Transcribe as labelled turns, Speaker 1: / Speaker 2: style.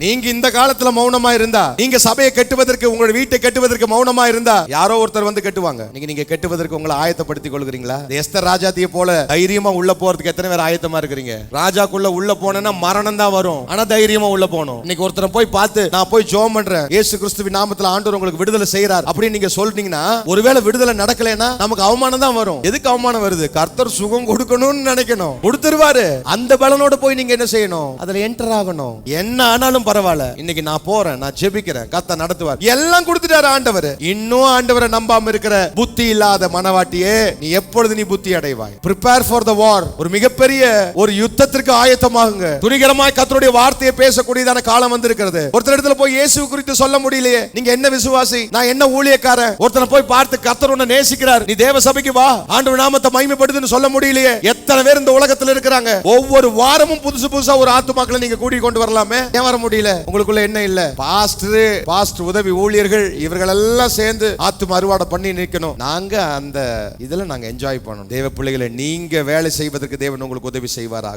Speaker 1: நீங்க இந்த காலத்துல மௌனமா இருந்தா, நீங்க சபையை கட்டுவதற்கு, உங்க வீட்டை கட்டுவதற்கு மௌனமா இருந்தா, யாரோ ஒருத்தர் வந்து கட்டுவாங்க. நீங்க கட்டுவதற்கு உங்களை ஆயத்தப்படுத்திக் கொள்கிறீங்களா? எஸ்தர் ராஜாத்தியை போல தைரியமா உள்ள போறதுக்கு எத்தனை பேர் ஆயத்தமா இருக்கிறீங்க? ராஜாக்குள்ள உள்ள போனா மரணம் தான் வரும், ஆனா தைரியமா உள்ள போகணும். இன்னைக்கு ஒருத்தரை போய் பார்த்து, நான் போய் ஜெபம் பண்றேன், இயேசு கிறிஸ்துவின் நாமத்துல ஆண்டவர் உங்களுக்கு விடுதலை செய்யறார் அப்படின்னு நீங்க சொல்றீங்கன்னா, ஒருவேளை விடுதலை நடக்கலைன்னா நமக்கு அவமானம் தான் வரும். எதுக்கு அவமானம் வருது? கர்த்தர் சுகம் கொடுக்கணும்னு நினைக்கணும், கொடுத்துருவாரு. அந்த பலனோட போய் நீங்க என்ன செய்யணும்? அதுல என்டர் ஆகணும். என்ன ஆனாலும் பரவாயில்ல, இன்னைக்கு நான் போறேன், நான் ஜெபிக்கிறேன், கர்த்தர் நடத்துவார். எல்லாம் கொடுத்துட்டாரு ஆண்டவர். இன்னும் ஆண்டவரை நம்பாம இருக்கிற புத்தி இல்லாத மனவாட்டியே, நீ எப்பொழுது நீ புத்தி அடைவாய்? prepare for the war. ஒரு மிகப்பெரிய ஒரு யுத்தத்திற்கு ஆயத்தமாகுங்க. துணிகரமாய் கர்த்தருடைய வார்த்தையை பேசக்கூடியதான காலம் வந்திருக்கிறது. ஒருத்தர் இடத்துல போய் இயேசு குறித்து சொல்ல முடியலையே, நீங்க என்ன விசுவாசி, நான் என்ன ஊழியக்காரன்? ஒருத்தனை போய் பார்த்து கர்த்தர் உன்னை நேசிக்கிறார், நீ தேவ சபைக்கு வா, ஆண்டவர் நாமத்தை மகிமைப்படுத்துன்னு சொல்ல முடியலையே. எத்தனை பேர் இந்த உலகத்துல இருக்கிறாங்க? ஒவ்வொரு வாரமும் புதுசு புதுசா ஒரு ஆத்துமாக்களை நீங்க கூட்டி கொண்டு வரலாமே, ஏன் வர முடியல? உங்களுக்குள்ள என்ன இல்ல? பாஸ்டர் உதவி ஊழியர்கள் இவர்கள் எல்லாம் சேர்ந்து ஆத்தும அறுவடை பண்ணி நிக்கணும். நாங்க அந்த இதுல நாங்க என்ஜாய் பண்ணணும். தேவ பிள்ளைகளை, நீங்க வேலை செய்வதற்கு தேவன் உங்களுக்கு உதவி செய்வாராக.